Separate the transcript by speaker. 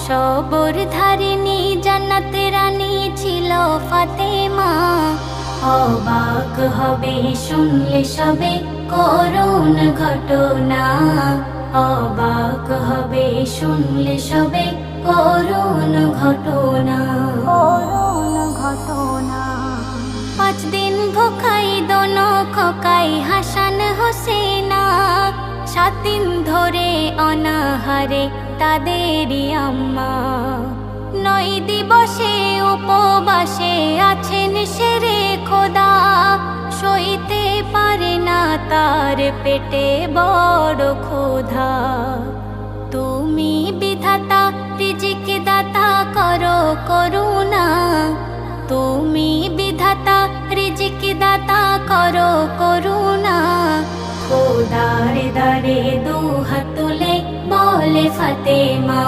Speaker 1: সবর ধারিণী জান্নাত রানী ছিল ফাতেমা। অবাক হবে শুনলে সবে করুণ ঘটনা, অবাক হবে শুনলে সবে করুণ ঘটনা। 5 দিন ভোকাই দোনো খোকাই হাসান হোসেনা, 7 দিন ধরে অনাহারে তাদেরই আম্মা। 9 দিবসে উপবাসে আছেন শেরে খোদা, সইতে পারে না তার পেটে বড় ক্ষুধা। তুমি বিধাতা রিজিক দাতা করো করুণা, তুমি বিধাতা রিজিক দাতা করো করুণা। খোদার দারে দুহাত তুলে বলে ফাতেমা।